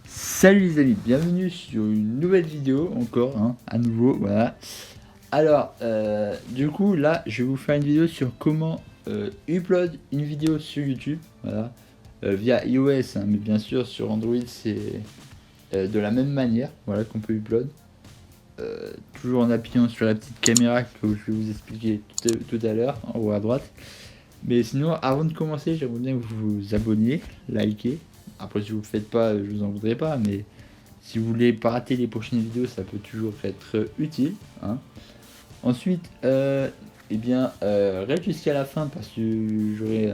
Salut les amis, bienvenue sur une nouvelle vidéo encore, hein, à nouveau, voilà. Alors, du coup, là, je vais vous faire une vidéo sur comment upload une vidéo sur YouTube, voilà, via iOS, hein, mais bien sûr sur Android c'est de la même manière, voilà, qu'on peut upload. Toujours en appuyant sur la petite caméra que je vais vous expliquer tout à l'heure, en haut à droite. Mais sinon, avant de commencer, j'aimerais bien que vous vous abonniez, likez. Après, si vous ne le faites pas, je vous en voudrais pas, mais si vous voulez pas rater les prochaines vidéos, ça peut toujours être utile, hein. Ensuite, reste jusqu'à la fin parce que j'aurai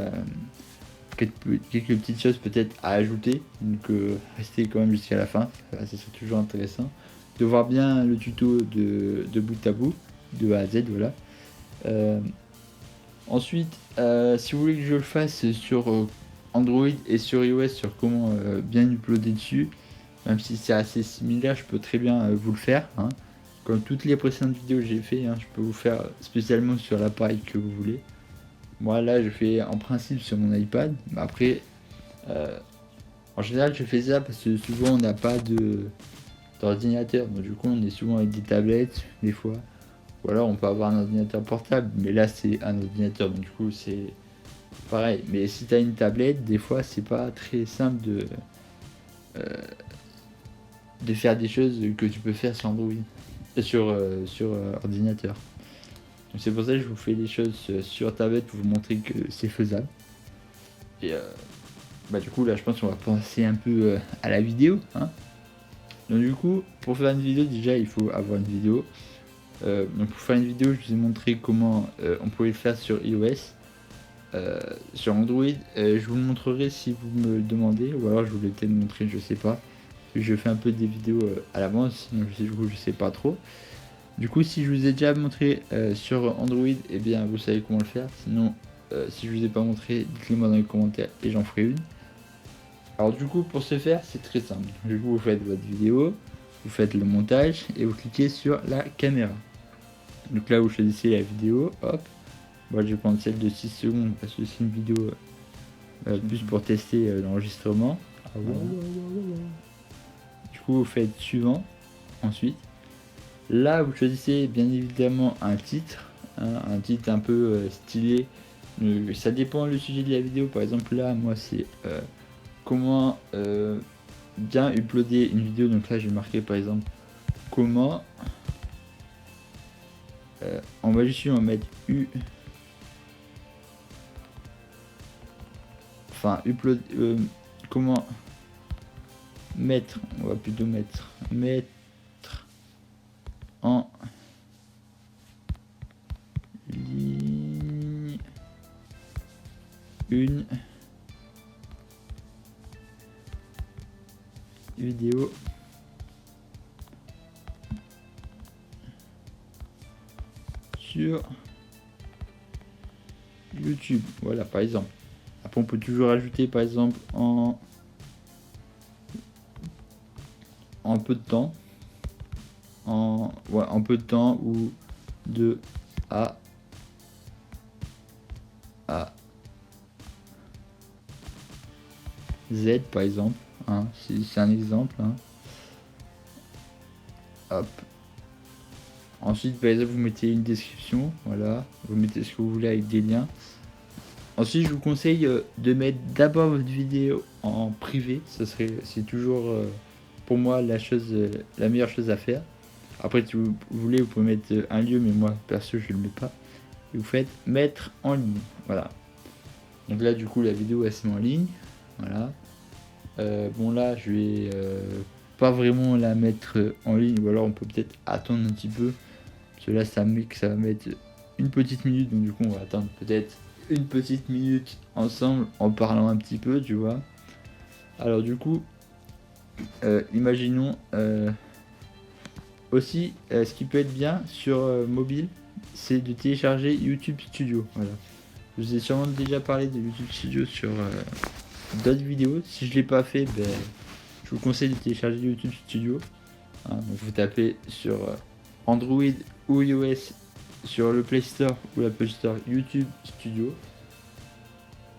quelques petites choses peut-être à ajouter. Donc restez quand même jusqu'à la fin, ça serait toujours intéressant de voir bien le tuto de bout à bout, de A à Z, voilà. Euh, Ensuite, si vous voulez que je le fasse sur Android et sur iOS, sur comment bien uploader dessus, même si c'est assez similaire, je peux très bien vous le faire, hein. Comme toutes les précédentes vidéos que j'ai fait, hein, je peux vous faire spécialement sur l'appareil que vous voulez. Moi là, je fais en principe sur mon iPad. Mais après, euh, en général, je fais ça parce que souvent on n'a pas d'ordinateur. Donc du coup, on est souvent avec des tablettes, des fois. Ou alors on peut avoir un ordinateur portable, mais là c'est un ordinateur, donc du coup c'est pareil. Mais si tu as une tablette, des fois c'est pas très simple euh, de faire des choses que tu peux faire sur Android, sur ordinateur. Donc c'est pour ça que je vous fais les choses sur tablette pour vous montrer que c'est faisable. Et du coup là je pense qu'on va penser un peu à la vidéo, hein. Donc du coup pour faire une vidéo déjà il faut avoir une vidéo. Donc pour faire une vidéo je vous ai montré comment on pouvait le faire sur iOS. Sur Android, je vous le montrerai si vous me le demandez, ou alors je vous l'ai peut-être montré, je sais pas. Je fais un peu des vidéos à l'avance, donc je sais pas trop. Du coup, si je vous ai déjà montré sur Android, eh bien vous savez comment le faire. Sinon, si je vous ai pas montré, dites-le moi dans les commentaires et j'en ferai une. Alors du coup, pour ce faire, c'est très simple. Du coup, vous faites votre vidéo, vous faites le montage et vous cliquez sur la caméra. Donc là, vous choisissez la vidéo, hop. Moi, je vais prendre celle de 6 secondes parce que c'est une vidéo plus pour tester l'enregistrement. Voilà. Du coup, vous faites suivant. Ensuite, là, vous choisissez bien évidemment un titre, hein, un titre un peu stylé. Ça dépend le sujet de la vidéo. Par exemple, là, moi, c'est comment bien uploader une vidéo. Donc là, je vais marquer par exemple comment. En majuscule, on va mettre U. Enfin, upload. Comment mettre. On va plutôt mettre en ligne une vidéo sur YouTube. Voilà, par exemple. Après, on peut toujours ajouter, par exemple, en peu de temps. En peu de temps ou de A à Z, par exemple, hein, c'est un exemple, hein. Hop. Ensuite, par exemple, vous mettez une description, voilà, vous mettez ce que vous voulez avec des liens. Ensuite, je vous conseille de mettre d'abord votre vidéo en privé. C'est toujours pour moi la meilleure chose à faire. Après, si vous voulez, vous pouvez mettre un lieu, mais moi perso, je ne le mets pas. Et vous faites mettre en ligne, voilà. Donc là, du coup, la vidéo elle se met en ligne, voilà. Bon là, je vais pas vraiment la mettre en ligne, ou alors on peut peut-être attendre un petit peu. Parce que là, ça va mettre une petite minute, donc du coup, on va attendre peut-être une petite minute ensemble en parlant un petit peu, tu vois. Alors du coup, imaginons aussi ce qui peut être bien sur mobile, c'est de télécharger YouTube Studio. Voilà. Je vous ai sûrement déjà parlé de YouTube Studio sur d'autres vidéos. Si je l'ai pas fait, je vous conseille de télécharger YouTube Studio. Hein, donc vous tapez sur Android ou iOS sur le Play Store ou l'Apple Store YouTube Studio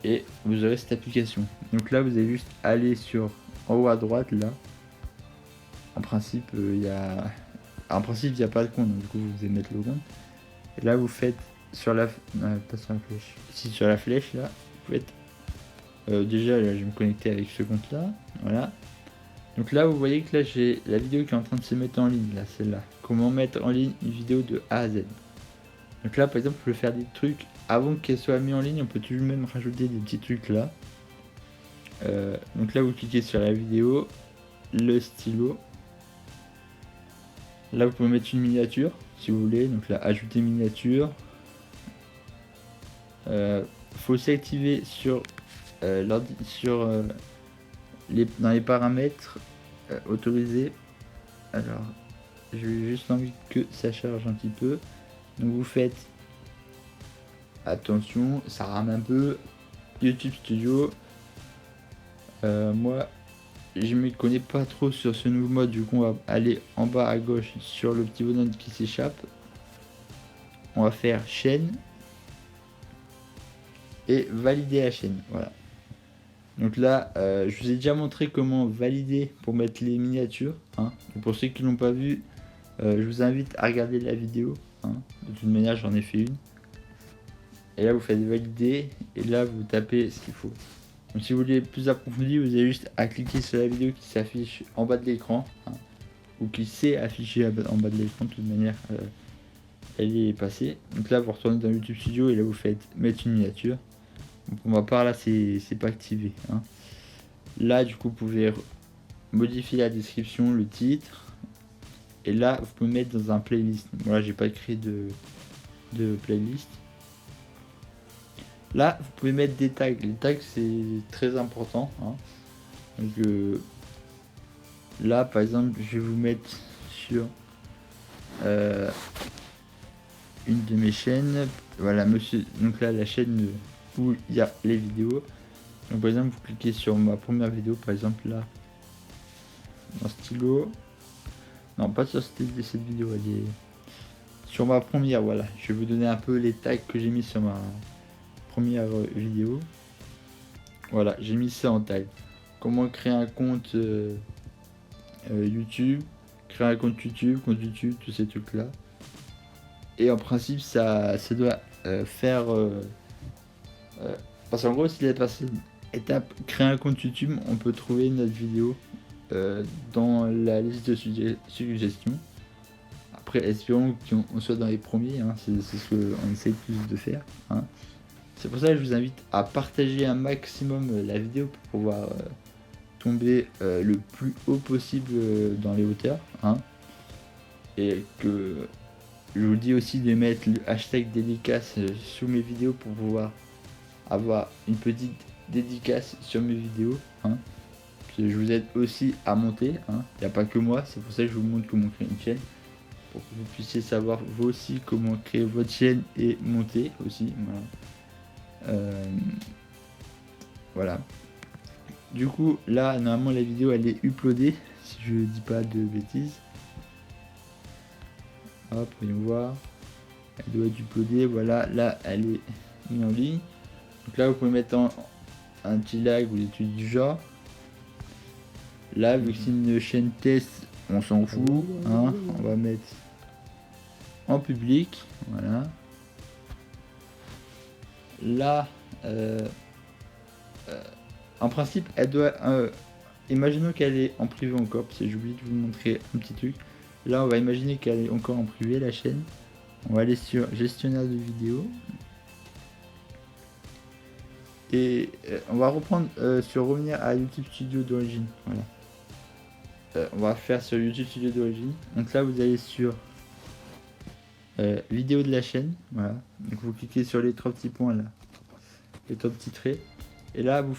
et vous aurez cette application. Donc là, vous allez juste aller sur en haut à droite là, en principe, il y a pas de compte, donc du coup vous allez mettre le compte. Et là vous faites sur la pas sur la flèche. Ici sur la flèche là, vous faites déjà là, je vais me connecter avec ce compte là, voilà. Donc là vous voyez que là j'ai la vidéo qui est en train de se mettre en ligne, là celle-là. Comment mettre en ligne une vidéo de A à Z. Donc là par exemple on peut faire des trucs avant qu'elle soit mise en ligne, on peut toujours même rajouter des petits trucs là. Donc là vous cliquez sur la vidéo, le stylo. Là vous pouvez mettre une miniature si vous voulez, donc là ajouter miniature. Faut aussi activer sur dans les paramètres autorisés. Alors j'ai juste envie que ça charge un petit peu. Donc vous faites attention, ça rame un peu. YouTube Studio. Moi je me connais pas trop sur ce nouveau mode, du coup on va aller en bas à gauche sur le petit bonhomme qui s'échappe. On va faire chaîne et valider la chaîne, voilà. Donc là je vous ai déjà montré comment valider pour mettre les miniatures, hein. Pour ceux qui l'ont pas vu, je vous invite à regarder la vidéo, hein. De toute manière j'en ai fait une. Et là vous faites valider et là vous tapez ce qu'il faut. Donc si vous voulez plus approfondi, vous avez juste à cliquer sur la vidéo qui s'affiche en bas de l'écran, hein, ou qui s'est affichée en bas de l'écran. De toute manière elle est passée. Donc là vous retournez dans YouTube Studio et là vous faites mettre une miniature. Donc pour ma part là c'est pas activé, hein. Là du coup vous pouvez modifier la description, le titre, et là vous pouvez mettre dans un playlist. Moi j'ai pas créé de playlist. Là vous pouvez mettre des tags. Les tags c'est très important, hein. Donc là par exemple je vais vous mettre sur une de mes chaînes, voilà monsieur, donc là la chaîne où il y a les vidéos. Donc par exemple vous cliquez sur ma première vidéo, par exemple là dans stylo, non pas sur cette vidéo, elle est sur ma première, voilà, je vais vous donner un peu les tags que j'ai mis sur ma première vidéo. Voilà, j'ai mis ça en tag. Comment créer un compte YouTube, créer un compte YouTube, tous ces trucs là. Et en principe ça doit faire parce qu'en gros si la personne étape créer un compte YouTube, on peut trouver notre vidéo dans la liste de suggestions. Après espérons qu'on soit dans les premiers, hein, c'est ce qu'on essaye plus de faire, hein. C'est pour ça que je vous invite à partager un maximum la vidéo pour pouvoir tomber le plus haut possible dans les hauteurs, hein. Et que je vous dis aussi de mettre le hashtag dédicace sous mes vidéos pour pouvoir avoir une petite dédicace sur mes vidéos, hein. Je vous aide aussi à monter, hein. Il n'y a pas que moi, c'est pour ça que je vous montre comment créer une chaîne, pour que vous puissiez savoir vous aussi comment créer votre chaîne et monter aussi, voilà. Voilà. Du coup là normalement la vidéo elle est uploadée si je dis pas de bêtises. Hop, voyons voir. Elle doit être uploadée, voilà, là elle est mise en ligne. Donc là vous pouvez mettre un petit lag ou des trucs du genre. Là vu que c'est une chaîne test, on s'en fout, hein. On va mettre en public, voilà. Là en principe elle doit imaginons qu'elle est en privé encore, parce que j'ai oublié de vous montrer un petit truc. Là on va imaginer qu'elle est encore en privé la chaîne. On va aller sur gestionnaire de vidéos et on va reprendre sur revenir à YouTube Studio d'origine, voilà. On va faire sur YouTube Studio d'origine. Donc là vous allez sur vidéo de la chaîne, voilà. Donc vous cliquez sur les trois petits points là, les trois petits traits, et là vous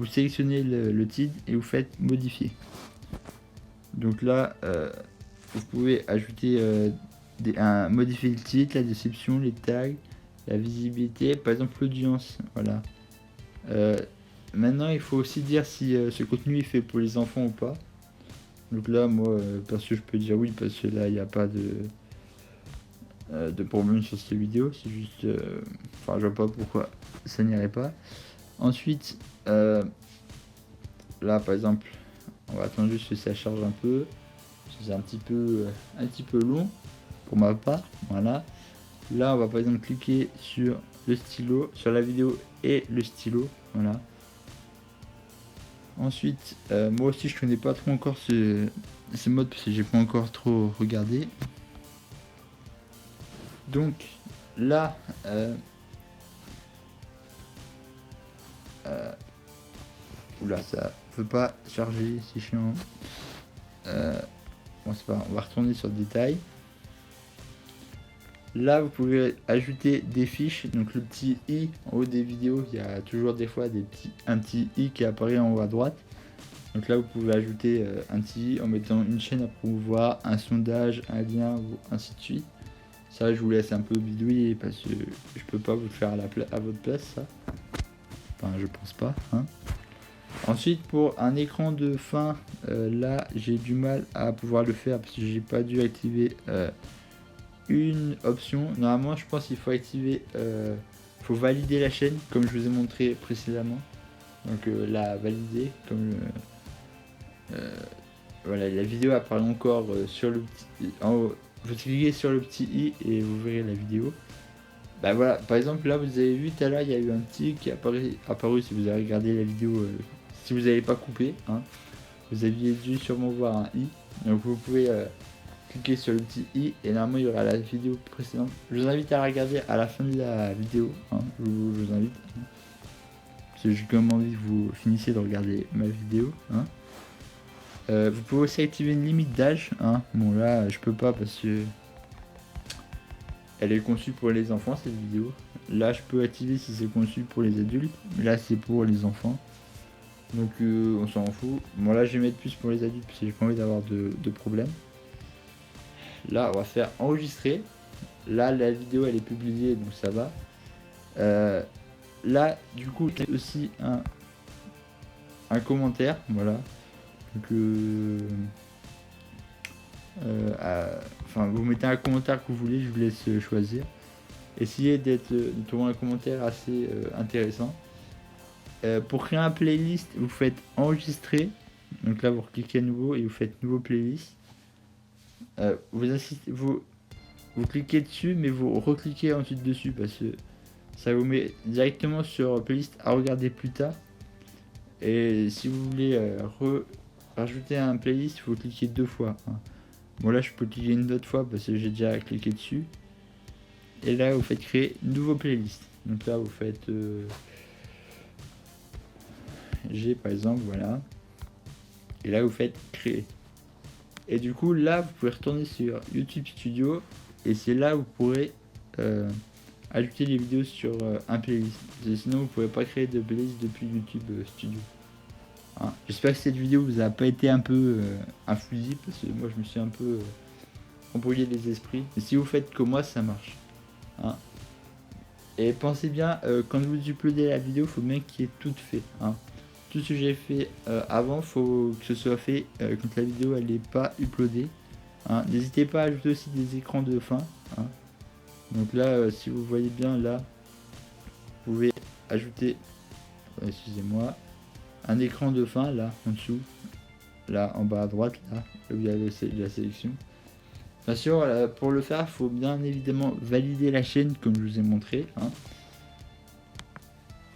sélectionnez le titre et vous faites modifier. Donc là vous pouvez ajouter modifier le titre, la description, les tags, la visibilité, par exemple l'audience, voilà. Maintenant il faut aussi dire si ce contenu est fait pour les enfants ou pas. Donc là moi perso je peux dire oui, parce que là il n'y a pas de problème sur cette vidéo, c'est juste enfin je vois pas pourquoi ça n'irait pas. Ensuite là par exemple On va attendre juste que ça charge un peu. C'est un petit peu long pour ma part. Voilà. Là, on va par exemple cliquer sur le stylo, sur la vidéo et le stylo. Voilà. Ensuite, moi aussi, je connais pas trop encore ce mode parce que j'ai pas encore trop regardé. Donc là, oula, ça veut pas charger, c'est chiant. Bon, c'est pas grave, on va retourner sur détail. Là, vous pouvez ajouter des fiches. Donc le petit i en haut des vidéos, il y a toujours des fois un petit i qui apparaît en haut à droite. Donc là, vous pouvez ajouter un petit i en mettant une chaîne à promouvoir, un sondage, un lien, ou ainsi de suite. Ça, je vous laisse un peu bidouiller parce que je peux pas vous le faire à votre place, ça. Enfin, je pense pas. Hein. Ensuite, pour un écran de fin, là, j'ai du mal à pouvoir le faire parce que j'ai pas dû activer une option. Normalement, je pense qu'il faut activer, faut valider la chaîne comme je vous ai montré précédemment. Donc la valider comme voilà, la vidéo apparaît encore sur le petit en haut. Vous cliquez sur le petit i et vous verrez la vidéo. Bah voilà, par exemple là vous avez vu tout à l'heure il y a eu un petit qui est apparu si vous avez regardé la vidéo, si vous n'avez pas coupé, hein, vous aviez dû sûrement voir un i. Donc vous pouvez cliquer sur le petit i et normalement il y aura la vidéo précédente. Je vous invite à la regarder à la fin de la vidéo, hein, je vous invite. Hein, parce que j'ai quand même envie que vous finissiez de regarder ma vidéo. Hein. Vous pouvez aussi activer une limite d'âge. Hein. Bon là je peux pas parce que elle est conçue pour les enfants cette vidéo. Là je peux activer si c'est conçu pour les adultes. Mais là c'est pour les enfants. Donc on s'en fout. Bon là je vais mettre plus pour les adultes parce que j'ai pas envie d'avoir de problème. Là on va faire enregistrer. Là la vidéo elle est publiée donc ça va. Là du coup c'est aussi un commentaire. Voilà. Donc enfin vous mettez un commentaire que vous voulez, je vous laisse choisir. Essayez de trouver un commentaire assez intéressant. Pour créer un playlist, vous faites enregistrer. Donc là vous cliquez à nouveau et vous faites nouveau playlist. Vous cliquez dessus mais vous recliquez ensuite dessus parce que ça vous met directement sur playlist à regarder plus tard. Et si vous voulez rajouter un playlist, il faut cliquer 2 fois. Hein. Bon là je peux cliquer une autre fois parce que j'ai déjà cliqué dessus. Et là vous faites créer nouveau playlist. Donc là vous faites G par exemple, voilà. Et là vous faites créer. Et du coup là vous pouvez retourner sur YouTube Studio. Et c'est là où vous pourrez ajouter les vidéos sur un playlist. Sinon vous pouvez pas créer de playlist depuis YouTube Studio. Hein. J'espère que cette vidéo vous a pas été un peu infusible parce que moi je me suis un peu embrouillé les esprits. Et si vous faites comme moi ça marche. Hein. Et pensez bien, quand vous uploadez la vidéo, il faut bien qu'il y ait tout fait. Hein. Tout ce que j'ai fait avant, faut que ce soit fait quand la vidéo elle n'est pas uploadée. Hein. N'hésitez pas à ajouter aussi des écrans de fin. Hein. Donc là, si vous voyez bien là, vous pouvez ajouter, excusez-moi, un écran de fin là en dessous, là en bas à droite, là où il y a la sélection. Bien sûr, pour le faire, il faut bien évidemment valider la chaîne comme je vous ai montré. Hein.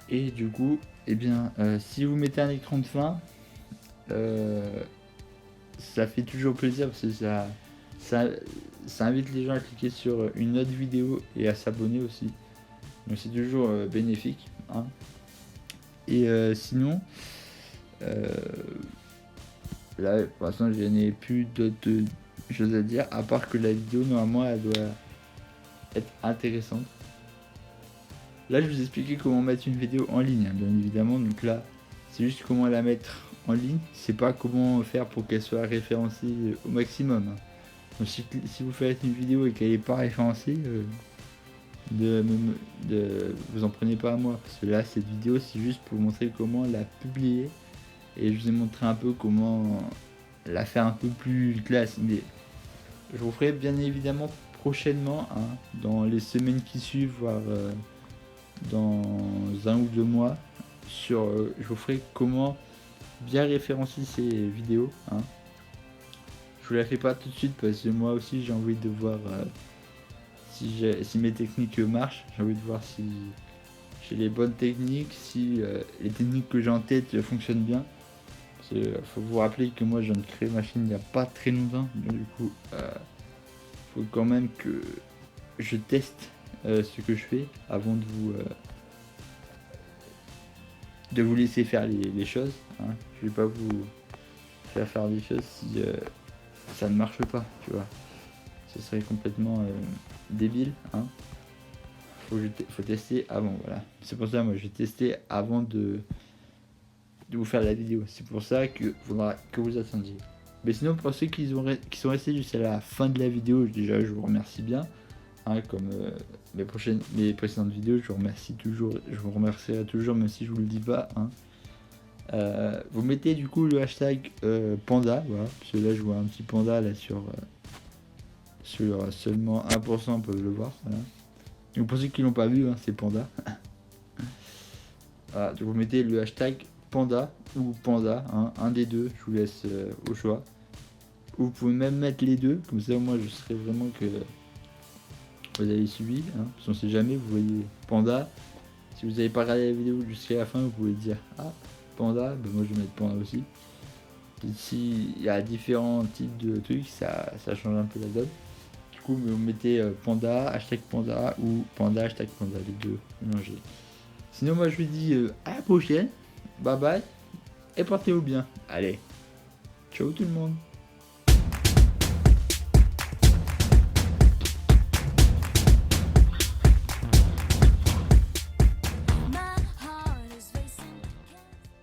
Et du coup, eh bien, si vous mettez un écran de fin, ça fait toujours plaisir parce que ça invite les gens à cliquer sur une autre vidéo et à s'abonner aussi. Donc c'est toujours bénéfique. Hein. Et sinon, là pour l'instant je n'ai plus d'autres choses à dire, à part que la vidéo normalement elle doit être intéressante. Là je vous ai expliqué comment mettre une vidéo en ligne, hein, bien évidemment, donc là c'est juste comment la mettre en ligne, c'est pas comment faire pour qu'elle soit référencée au maximum. Hein. Donc si vous faites une vidéo et qu'elle n'est pas référencée, vous en prenez pas à moi, parce que là cette vidéo c'est juste pour vous montrer comment la publier, et je vous ai montré un peu comment la faire un peu plus classe, mais je vous ferai bien évidemment prochainement, hein, dans les semaines qui suivent, voire dans 1 ou 2 mois, je vous ferai comment bien référencer ces vidéos. Hein. Je vous la fais pas tout de suite parce que moi aussi j'ai envie de voir si mes techniques marchent. J'ai envie de voir si j'ai les bonnes techniques, si les techniques que j'ai en tête fonctionnent bien. Il faut vous rappeler que moi je viens de créer ma chaîne il n'y a pas très longtemps. Donc du coup, faut quand même que je teste ce que je fais avant de vous laisser faire les choses. Hein. Je vais pas vous faire des choses si ça ne marche pas, tu vois. Ce serait complètement débile. Hein. Faut tester avant, voilà. C'est pour ça moi j'ai testé avant de vous faire la vidéo. C'est pour ça que faudra que vous attendiez. Mais sinon pour ceux qui sont restés jusqu'à la fin de la vidéo, déjà je vous remercie bien. Hein, comme mes précédentes vidéos, je vous remercie toujours, je vous remercierai toujours même si je vous le dis pas. Hein. Vous mettez du coup le hashtag panda, voilà, parce que là je vois un petit panda là sur seulement 1% peuvent le voir. Voilà. Donc pour ceux qui l'ont pas vu, hein, c'est panda. Voilà, donc vous mettez le hashtag panda ou panda, hein, un des deux, je vous laisse au choix. Ou vous pouvez même mettre les deux, comme ça moi je serai vraiment que vous avez suivi, hein, parce qu'on sait jamais, vous voyez panda. Si vous n'avez pas regardé la vidéo jusqu'à la fin, vous pouvez dire ah panda, ben moi je vais mettre panda aussi. S'il y a différents types de trucs, ça change un peu la donne. Du coup, vous mettez panda, hashtag panda ou panda, hashtag panda, les deux mélangés. Sinon, moi je vous dis à la prochaine, bye bye, et portez-vous bien. Allez, ciao tout le monde.